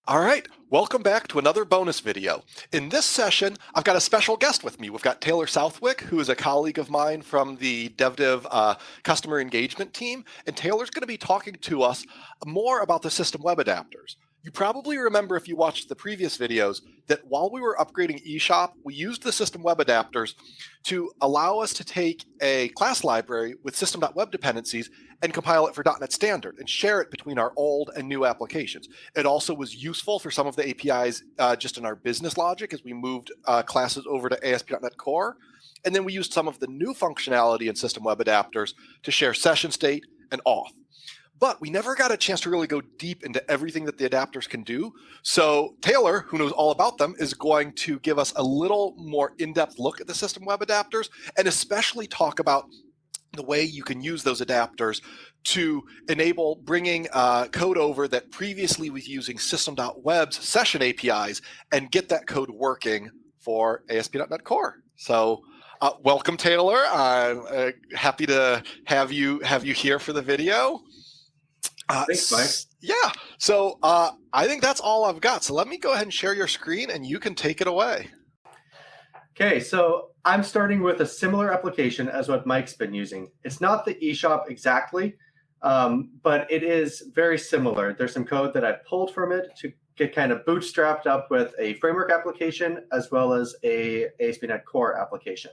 All right, welcome back to another bonus video. In this session, I've got a special guest with me. We've got Taylor Southwick, who is a colleague of mine from the DevDiv customer engagement team, and Taylor's going to be talking to us more about the System.Web Adapters. You probably remember, if you watched the previous videos, that while we were upgrading eShop, we used the System.Web Adapters to allow us to take a class library with System.Web dependencies and compile it for .NET Standard and share it between our old and new applications. It also was useful for some of the APIs just in our business logic as we moved classes over to ASP.NET Core. And then we used some of the new functionality in System.Web Adapters to share session state and auth. But we never got a chance to really go deep into everything that the adapters can do. So Taylor, who knows all about them, is going to give us a little more in-depth look at the System.Web Adapters and especially talk about the way you can use those adapters to enable bringing code over that previously was using System.Web's session APIs and get that code working for ASP.NET Core. So welcome, Taylor. I'm happy to have you here for the video. Thanks, Mike. Yeah, so I think that's all I've got. So let me go ahead and share your screen and you can take it away. Okay, so I'm starting with a similar application as what Mike's been using. It's not the eShop exactly, but it is very similar. There's some code that I've pulled from it to get kind of bootstrapped up with a framework application as well as a ASP.NET Core application.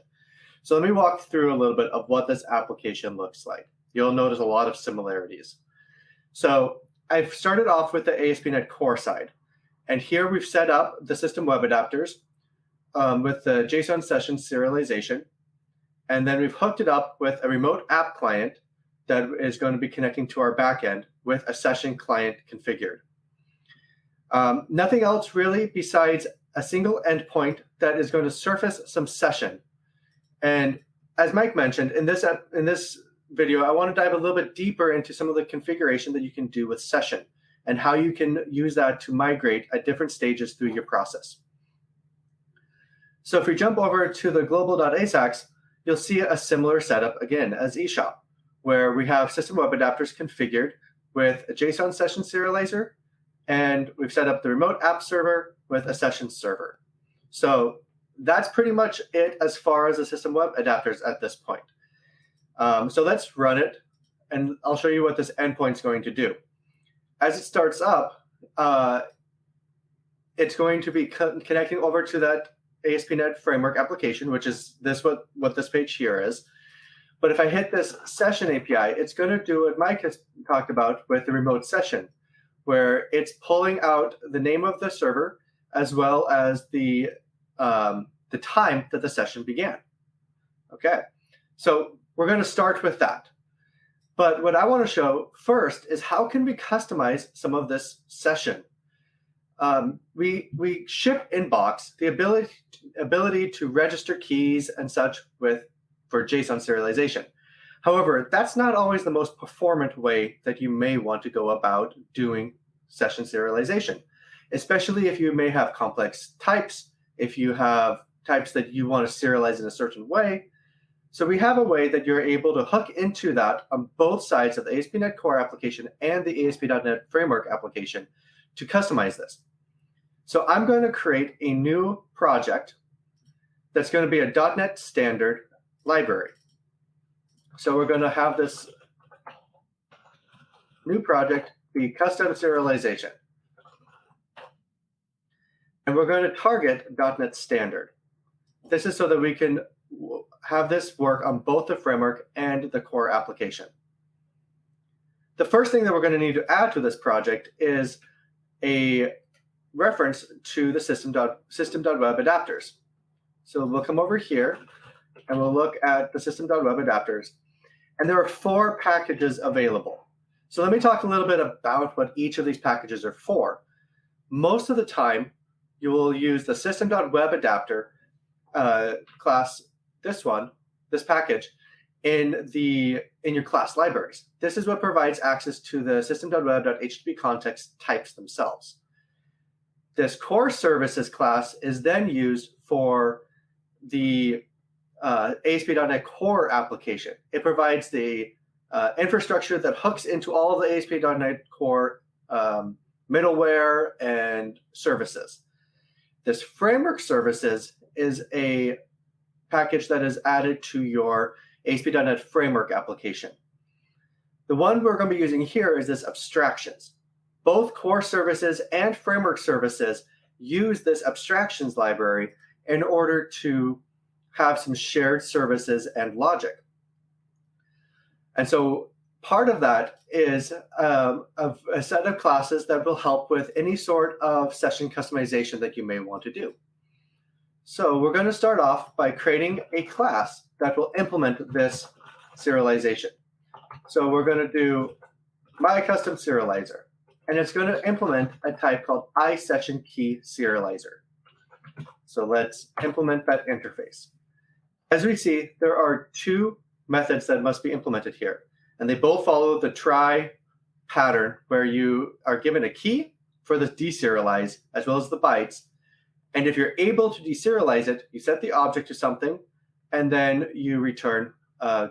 So let me walk through a little bit of what this application looks like. You'll notice a lot of similarities. So I've started off with the ASP.NET Core side. And here we've set up the System.Web Adapters with the JSON session serialization. And then we've hooked it up with a remote app client that is going to be connecting to our backend with a session client configured. Nothing else really besides a single endpoint that is going to surface some session. And as Mike mentioned, in this video, I want to dive a little bit deeper into some of the configuration that you can do with session and how you can use that to migrate at different stages through your process. So if we jump over to the global.asax, you'll see a similar setup again as eShop, where we have System.Web Adapters configured with a JSON session serializer, and we've set up the remote app server with a session server. So that's pretty much it as far as the System.Web Adapters at this point. So let's run it, and I'll show you what this endpoint's going to do. As it starts up, it's going to be connecting over to that ASP.NET Framework application, which is what this page here is. But if I hit this session API, it's going to do what Mike has talked about with the remote session, where it's pulling out the name of the server as well as the time that the session began. Okay, so we're going to start with that. But what I want to show first is how can we customize some of this session. We ship Inbox the ability to register keys and such for JSON serialization. However, that's not always the most performant way that you may want to go about doing session serialization, especially if you may have complex types, if you have types that you want to serialize in a certain way. So we have a way that you're able to hook into that on both sides of the ASP.NET Core application and the ASP.NET Framework application to customize this. So I'm going to create a new project that's going to be a .NET Standard library. So we're going to have this new project be custom serialization. And we're going to target .NET Standard. This is so that we can have this work on both the framework and the core application. The first thing that we're going to need to add to this project is a reference to the System.Web Adapters. So we'll come over here and we'll look at the System.Web Adapters. And there are 4 packages available. So let me talk a little bit about what each of these packages are for. Most of the time, you will use the System.Web Adapter class, this package, in your class libraries. This is what provides access to the System.Web.HTTP context types themselves. This core services class is then used for the ASP.NET Core application. It provides the infrastructure that hooks into all of the ASP.NET Core middleware, and services. This framework services is a package that is added to your ASP.NET Framework application. The one we're going to be using here is this abstractions. Both core services and framework services use this abstractions library in order to have some shared services and logic. And so part of that is a set of classes that will help with any sort of session customization that you may want to do. So we're going to start off by creating a class that will implement this serialization. So we're going to do my custom serializer, and it's going to implement a type called iSessionKeySerializer. So let's implement that interface. As we see, there are two methods that must be implemented here, and they both follow the try pattern where you are given a key for the deserialize as well as the bytes. And if you're able to deserialize it, you set the object to something, and then you return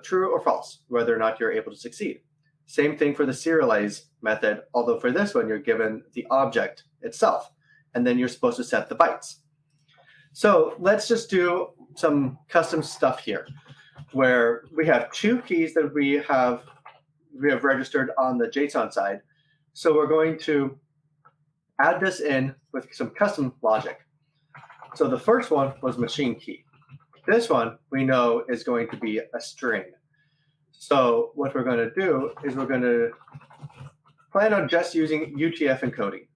true or false, whether or not you're able to succeed. Same thing for the serialize method, although for this one, you're given the object itself, and then you're supposed to set the bytes. So let's just do some custom stuff here, where we have two keys that we have registered on the JSON side. So we're going to add this in with some custom logic. So the first one was machine key. This one we know is going to be a string. So what we're going to do is we're going to plan on just using UTF encoding.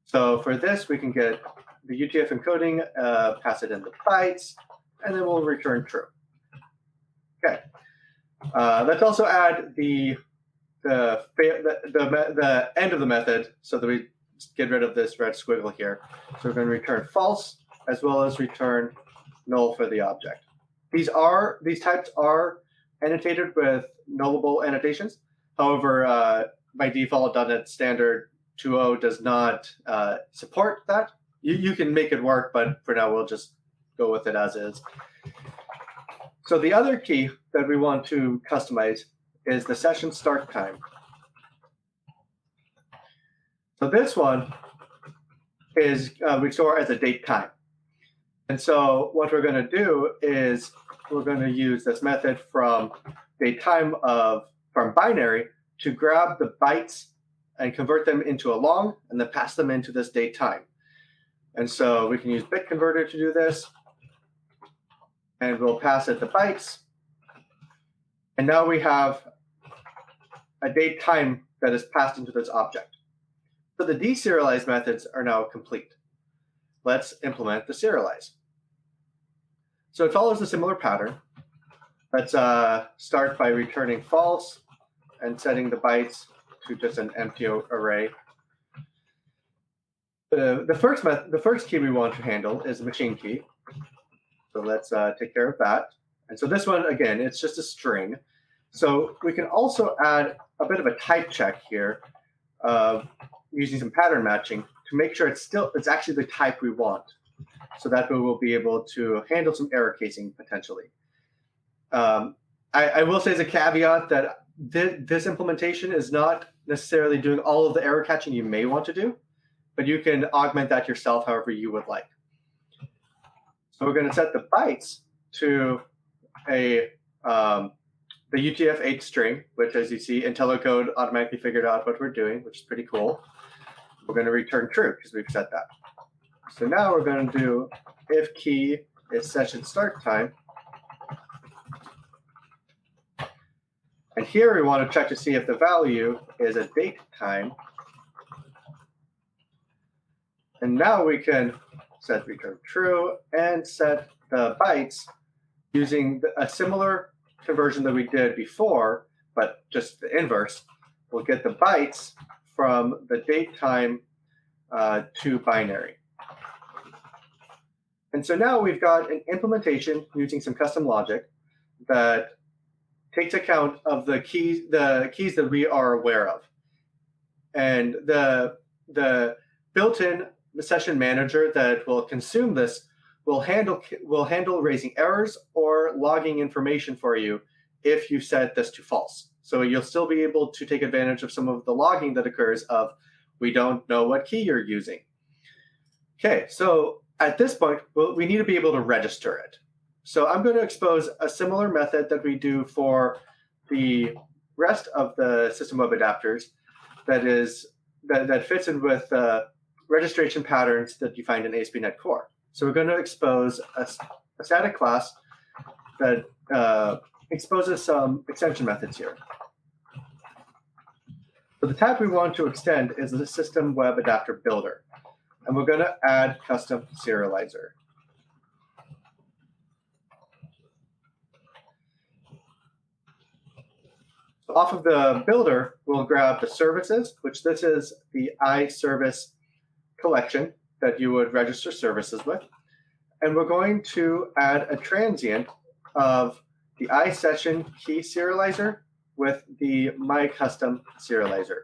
So for this, we can get the UTF encoding, pass it in the bytes, and then we'll return true. Okay. Let's also add the end of the method so that we get rid of this red squiggle here. So we're going to return false as well as return null for the object. These types are annotated with nullable annotations. However, by default, .NET Standard 2.0 does not support that. You can make it work, but for now, we'll just go with it as is. So the other key that we want to customize is the session start time. So this one is we store as a date time. And so what we're going to do is we're going to use this method from date time from binary to grab the bytes and convert them into a long and then pass them into this date time. And so we can use bit converter to do this. And we'll pass it the bytes. And now we have a date time that is passed into this object. So the deserialize methods are now complete. Let's implement the serialize. So it follows a similar pattern. Let's start by returning false and setting the bytes to just an empty array. The first key we want to handle is machine key. So let's take care of that. And so this one, again, it's just a string. So we can also add a bit of a type check here using some pattern matching to make sure it's actually the type we want. So that way we'll be able to handle some error casing potentially. I will say as a caveat that this implementation is not necessarily doing all of the error catching you may want to do, but you can augment that yourself however you would like. So we're going to set the bytes to the UTF-8 string, which, as you see, IntelliCode automatically figured out what we're doing, which is pretty cool. We're going to return true because we've set that. So now we're going to do if key is session start time. And here we want to check to see if the value is a date time. And now we can set return true and set the bytes using a similar conversion that we did before, but just the inverse. We'll get the bytes from the date time to binary. And so now we've got an implementation using some custom logic that takes account of the keys that we are aware of. And the built-in session manager that will consume this will handle raising errors or logging information for you if you set this to false. So you'll still be able to take advantage of some of the logging that occurs of we don't know what key you're using. Okay, so at this point, we need to be able to register it. So I'm going to expose a similar method that we do for the rest of the System.Web Adapters that fits in with registration patterns that you find in ASP.NET Core. So we're going to expose a static class that exposes some extension methods here. So the type we want to extend is the System.Web Adapter Builder. And we're going to add custom serializer. So off of the builder, we'll grab the services, which this is the iService collection that you would register services with. And we're going to add a transient of the iSession key serializer with the myCustom serializer.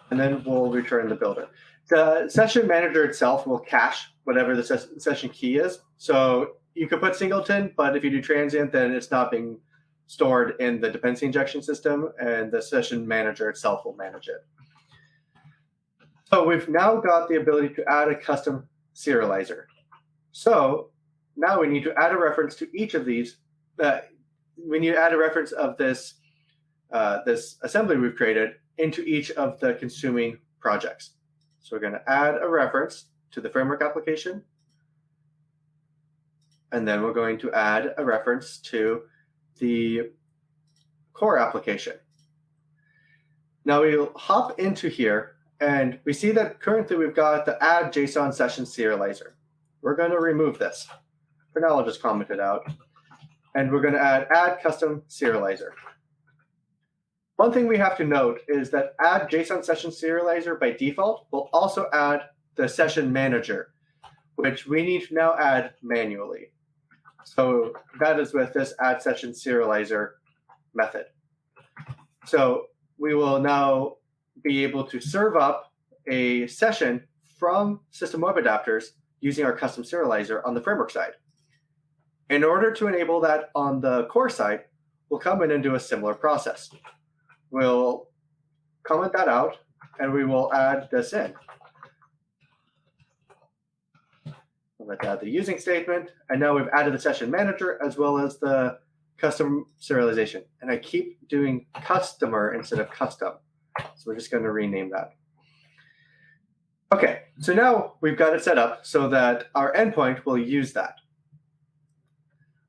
And then we'll return the builder. The session manager itself will cache whatever the session key is. So you could put singleton, but if you do transient, then it's not being stored in the dependency injection system, and the session manager itself will manage it. So we've now got the ability to add a custom serializer. So now we need to add a reference to each of these. We need to add a reference of this assembly we've created into each of the consuming projects. So we're going to add a reference to the framework application. And then we're going to add a reference to the core application. Now we'll hop into here, and we see that currently we've got the add JSON session serializer. We're going to remove this. For now, I'll just comment it out. And we're going to add custom serializer. One thing we have to note is that add JSON session serializer by default will also add the session manager, which we need to now add manually. So that is with this add session serializer method. So we will now be able to serve up a session from System.Web Adapters using our custom serializer on the framework side. In order to enable that on the core side, we'll come in and do a similar process. We'll comment that out, and we will add this in. Let's add the using statement, and now we've added the session manager as well as the custom serialization. And I keep doing customer instead of custom, so we're just going to rename that. Okay, so now we've got it set up so that our endpoint will use that.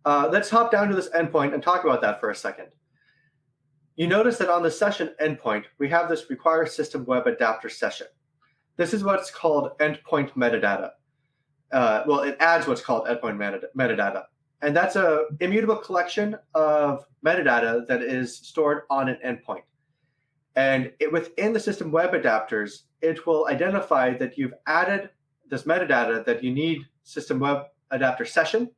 Let's hop down to this endpoint and talk about that for a second. You notice that on the session endpoint, we have this require System.Web Adapter session. This is what's called endpoint metadata. Well, it adds what's called endpoint metadata. And that's an immutable collection of metadata that is stored on an endpoint. And within the System.Web Adapters, it will identify that you've added this metadata that you need System.Web Adapter session,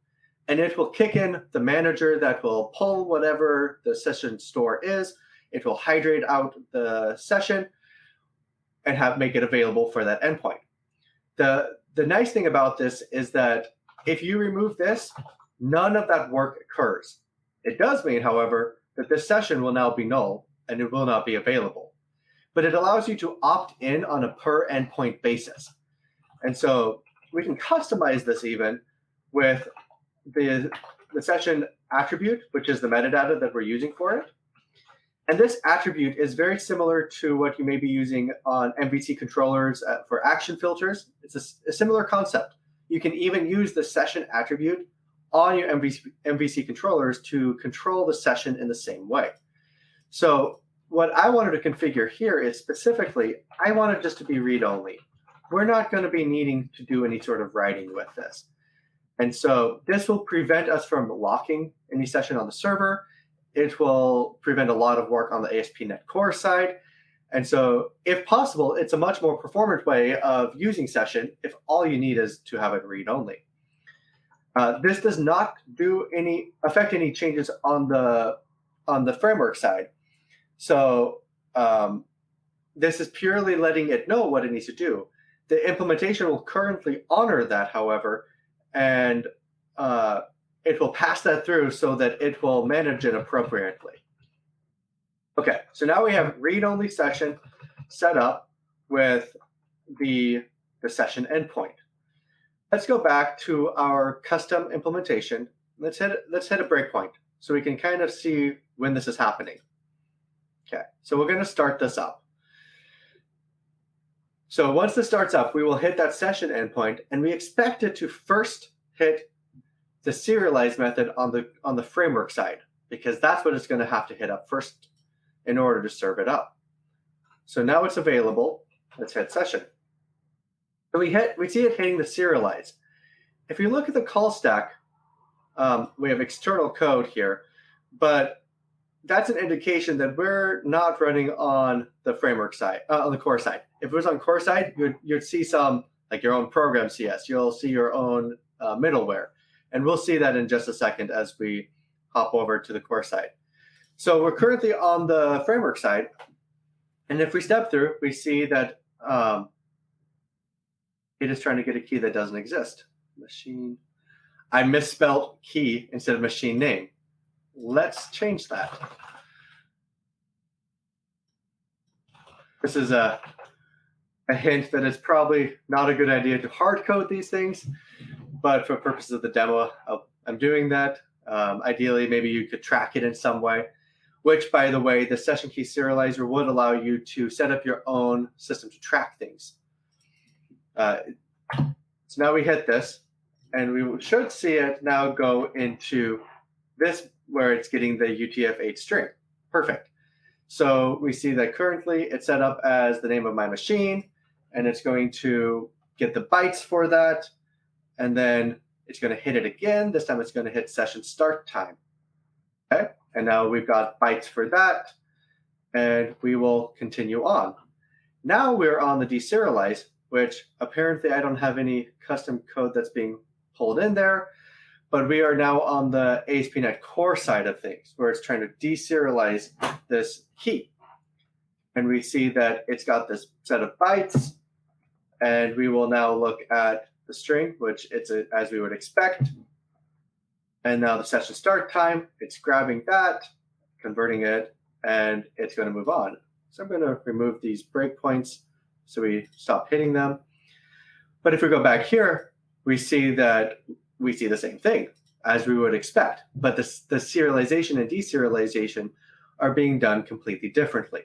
and it will kick in the manager that will pull whatever the session store is. It will hydrate out the session and make it available for that endpoint. The nice thing about this is that if you remove this, none of that work occurs. It does mean, however, that this session will now be null and it will not be available. But it allows you to opt in on a per endpoint basis. And so we can customize this even with the session attribute, which is the metadata that we're using for it. And this attribute is very similar to what you may be using on MVC controllers for action filters. It's a similar concept. You can even use the session attribute on your MVC controllers to control the session in the same way. So what I wanted to configure here is specifically, I want it just to be read-only. We're not going to be needing to do any sort of writing with this. And so this will prevent us from locking any session on the server. It will prevent a lot of work on the ASP.NET Core side. And so if possible, it's a much more performant way of using session if all you need is to have it read-only. This does not affect any changes on the framework side. So this is purely letting it know what it needs to do. The implementation will currently honor that, however, and it will pass that through so that it will manage it appropriately. Okay, so now we have read-only session set up with the session endpoint. Let's go back to our custom implementation. Let's hit a breakpoint so we can kind of see when this is happening. Okay, so we're going to start this up. So once this starts up, we will hit that session endpoint, and we expect it to first hit the serialize method on the framework side, because that's what it's going to have to hit up first in order to serve it up. So now it's available. Let's hit session. So we see it hitting the serialize. If you look at the call stack, we have external code here, but that's an indication that we're not running on the framework side, on the core side. If it was on core side, you'd see some, like your own program CS. You'll see your own middleware. And we'll see that in just a second as we hop over to the core side. So we're currently on the framework side. And if we step through, we see that it is trying to get a key that doesn't exist. Machine. I misspelled key instead of machine name. Let's change that. This is a hint that it's probably not a good idea to hard code these things, but for purposes of the demo, I'm doing that. Ideally, maybe you could track it in some way, which, by the way, the session key serializer would allow you to set up your own system to track things. So now we hit this, and we should see it now go into this where it's getting the UTF-8 string. Perfect. So we see that currently it's set up as the name of my machine, and it's going to get the bytes for that, and then it's going to hit it again. This time it's going to hit session start time. Okay, and now we've got bytes for that, and we will continue on. Now we're on the deserialize, which apparently I don't have any custom code that's being pulled in there, but we are now on the ASP.NET Core side of things, where it's trying to deserialize this key. And we see that it's got this set of bytes, and we will now look at the string, which it's as we would expect. And now the session start time, it's grabbing that, converting it, and it's going to move on. So I'm going to remove these breakpoints so we stop hitting them. But if we go back here, we see that we see the same thing as we would expect, but the serialization and deserialization are being done completely differently.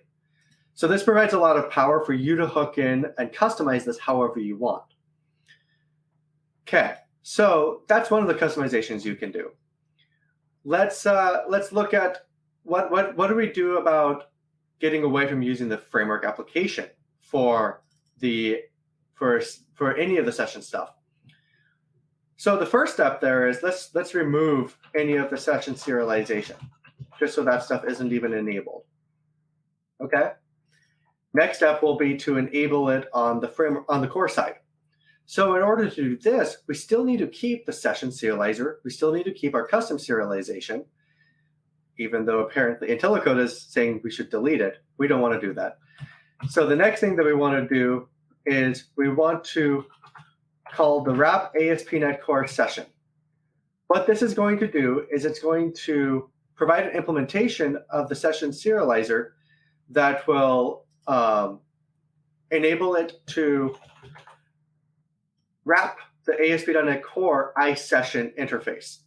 So this provides a lot of power for you to hook in and customize this however you want. Okay, so that's one of the customizations you can do. Let's look at what do we do about getting away from using the framework application for any of the session stuff. So the first step there is let's remove any of the session serialization, just so that stuff isn't even enabled. Okay. Next step will be to enable it on the core side. So in order to do this, we still need to keep the session serializer. We still need to keep our custom serialization, even though apparently IntelliCode is saying we should delete it. We don't want to do that. So the next thing that we want to do is we want to call the wrap ASP.NET Core session. What this is going to do is it's going to provide an implementation of the session serializer that will enable it to wrap the ASP.NET Core iSession interface.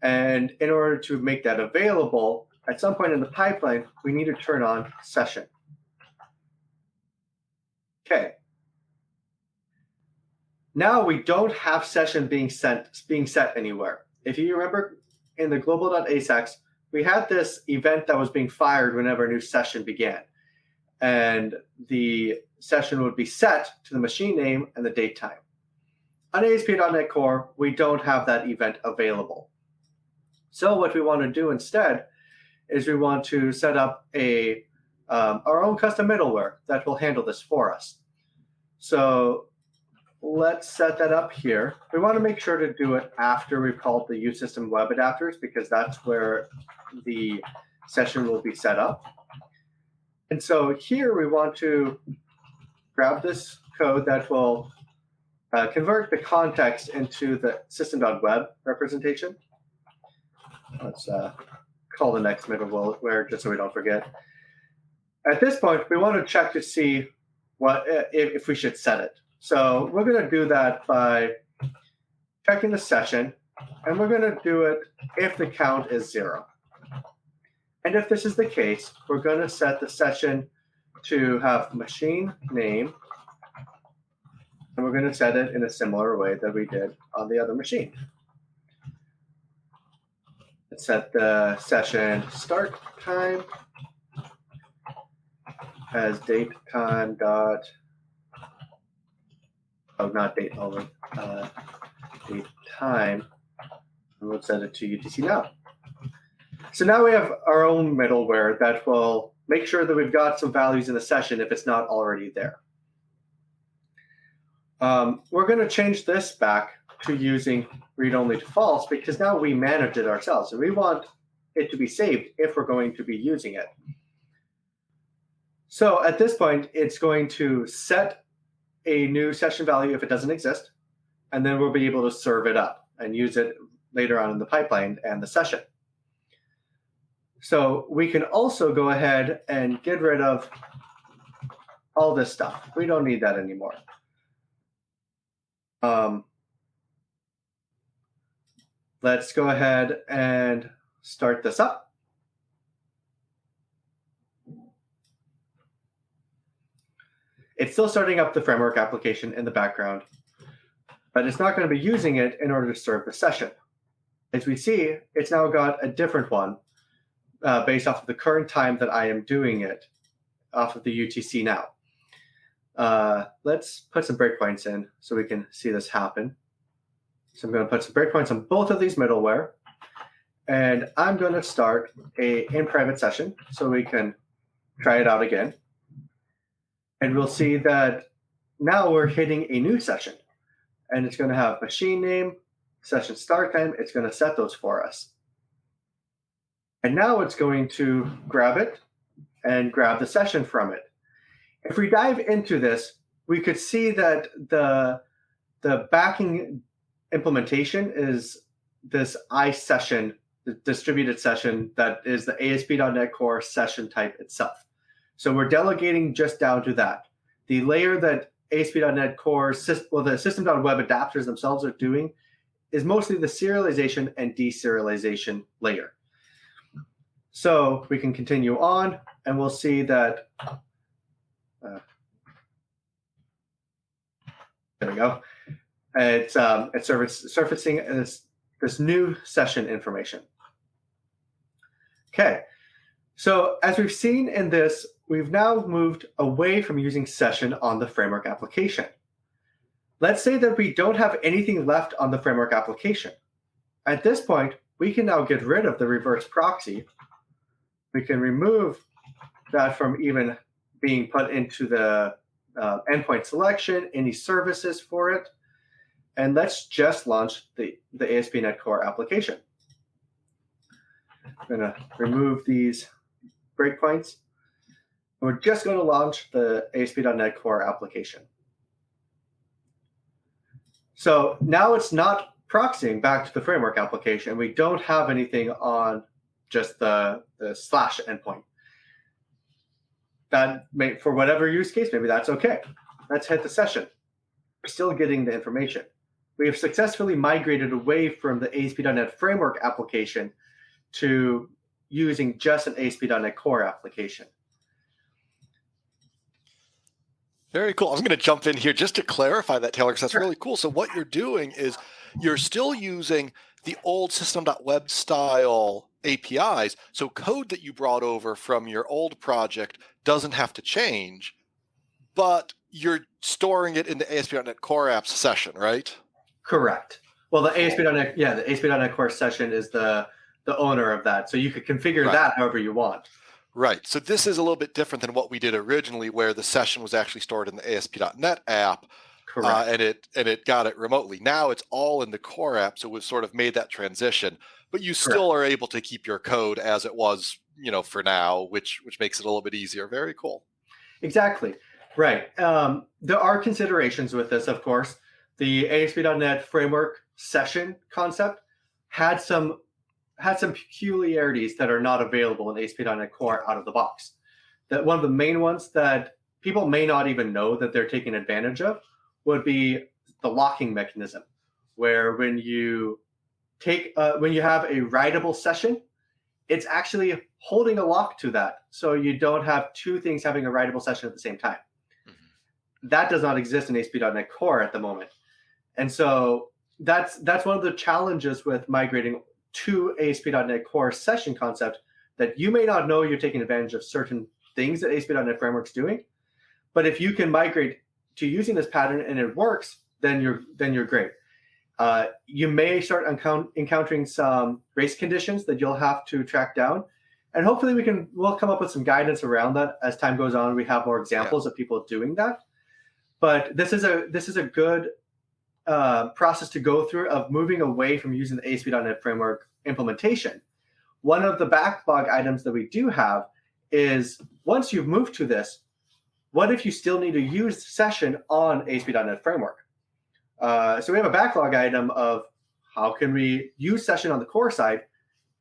And in order to make that available, at some point in the pipeline, we need to turn on session. Okay. Now we don't have session being set anywhere. If you remember in the global.asax, we had this event that was being fired whenever a new session began. And the session would be set to the machine name and the date time. On ASP.NET Core, we don't have that event available. So what we want to do instead is we want to set up our own custom middleware that will handle this for us. So let's set that up here. We want to make sure to do it after we've called the use System.Web Adapters, because that's where the session will be set up. And so here we want to grab this code that will convert the context into the System.Web representation. Let's call the next middleware just so we don't forget. At this point, we want to check to see what if we should set it. So we're going to do that by checking the session, and we're going to do it if the count is 0. And if this is the case, we're going to set the session to have machine name, and we're going to set it in a similar way that we did on the other machine. Let's set the session start time as date time dot, oh, not date only, date time, and we'll set it to UTC now. So now we have our own middleware that will make sure that we've got some values in the session if it's not already there. We're going to change this back to using read-only to false because now we manage it ourselves, and we want it to be saved if we're going to be using it. So at this point, it's going to set a new session value if it doesn't exist, and then we'll be able to serve it up and use it later on in the pipeline and the session. So we can also go ahead and get rid of all this stuff. We don't need that anymore. Let's go ahead and start this up. It's still starting up the framework application in the background, but it's not going to be using it in order to serve the session. As we see, it's now got a different one based off of the current time that I am doing it off of the UTC now. Let's put some breakpoints in so we can see this happen. So I'm going to put some breakpoints on both of these middleware, and I'm going to start a in private session so we can try it out again. And we'll see that now we're hitting a new session, and it's going to have machine name, session start time. It's going to set those for us. And now it's going to grab it and grab the session from it. If we dive into this, we could see that the backing implementation is this iSession, the distributed session that is the ASP.NET Core session type itself. So we're delegating just down to that. The layer that ASP.NET Core, well, the System.Web Adapters themselves are doing is mostly the serialization and deserialization layer. So we can continue on, and we'll see that, there we go. It's surfacing this new session information. Okay, so as we've seen in this, we've now moved away from using session on the framework application. Let's say that we don't have anything left on the framework application. At this point, we can now get rid of the reverse proxy. We can remove that from even being put into the endpoint selection, any services for it, and let's just launch the ASP.NET Core application. I'm going to remove these breakpoints. We're just going to launch the ASP.NET Core application. So now it's not proxying back to the framework application. We don't have anything on just the slash endpoint. That may, for whatever use case, maybe that's okay. Let's hit the session. We're still getting the information. We have successfully migrated away from the ASP.NET Framework application to using just an ASP.NET Core application. Very cool. I'm going to jump in here just to clarify that, Taylor, because that's really cool. So what you're doing is you're still using the old System.Web style APIs. So code that you brought over from your old project doesn't have to change, but you're storing it in the ASP.NET Core Apps session, right? Correct. Well, the ASP.NET, yeah, the ASP.NET Core session is the owner of that. So you could configure that however you want. Right. So this is a little bit different than what we did originally, where the session was actually stored in the ASP.NET app, and it got it remotely. Now it's all in the core app, so we've sort of made that transition. But you still are able to keep your code as it was, for now, which makes it a little bit easier. Very cool. Exactly. Right. There are considerations with this, of course. The ASP.NET Framework session concept had some peculiarities that are not available in ASP.NET Core out of the box. that one of the main ones that people may not even know that they're taking advantage of would be the locking mechanism, where when you have a writable session, it's actually holding a lock to that, so you don't have two things having a writable session at the same time. Mm-hmm. That does not exist in ASP.NET Core at the moment, and so that's one of the challenges with migrating to ASP.NET Core session concept, that you may not know you're taking advantage of certain things that ASP.NET Framework's doing, but if you can migrate to using this pattern and it works, then you're great. You may start encountering some race conditions that you'll have to track down, and hopefully we'll come up with some guidance around that as time goes on. We have more examples of people doing that, but this is a good process to go through of moving away from using the ASP.NET Framework implementation. One of the backlog items that we do have is, once you've moved to this, what if you still need to use session on ASP.NET Framework? So we have a backlog item of how can we use session on the core side,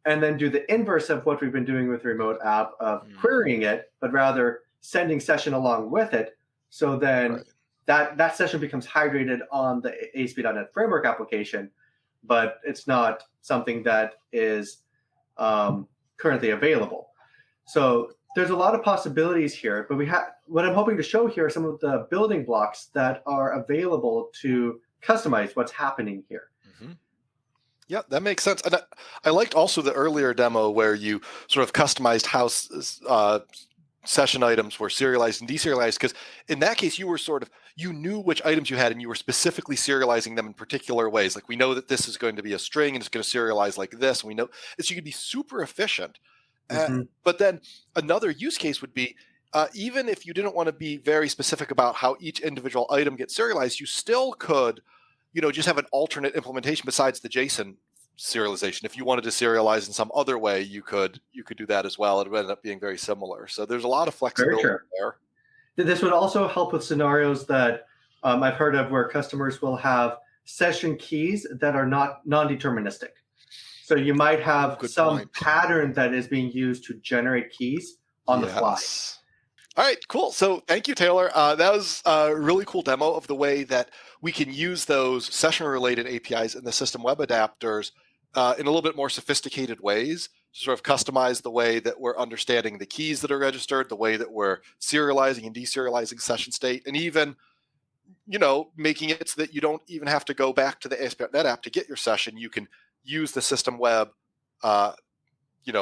and then do the inverse of what we've been doing with the remote app of querying it, but rather sending session along with it. So then that session becomes hydrated on the ASP.NET Framework application, but it's not something that is currently available. So there's a lot of possibilities here, but what I'm hoping to show here are some of the building blocks that are available to customize what's happening here. Mm-hmm. Yeah, that makes sense. And I liked also the earlier demo where you sort of customized how session items were serialized and deserialized, because in that case you knew which items you had and you were specifically serializing them in particular ways. Like, we know that this is going to be a string and it's going to serialize like this, and we know so you could be super efficient. Mm-hmm. But then another use case would be, even if you didn't want to be very specific about how each individual item gets serialized, you still could, just have an alternate implementation besides the JSON serialization. If you wanted to serialize in some other way, you could do that as well. It would end up being very similar. So there's a lot of flexibility there. This would also help with scenarios that I've heard of, where customers will have session keys that are not non-deterministic. So you might have some pattern that is being used to generate keys on the fly. All right, cool. So thank you, Taylor. That was a really cool demo of the way that we can use those session-related APIs in the System.Web Adapters in a little bit more sophisticated ways, to sort of customize the way that we're understanding the keys that are registered, the way that we're serializing and deserializing session state, and even, making it so that you don't even have to go back to the ASP.NET app to get your session. You can use the System Web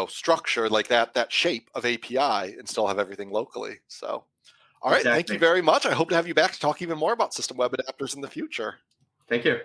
structure, like that shape of API, and still have everything locally. So, all right, Thank you very much. I hope to have you back to talk even more about System Web Adapters in the future. Thank you.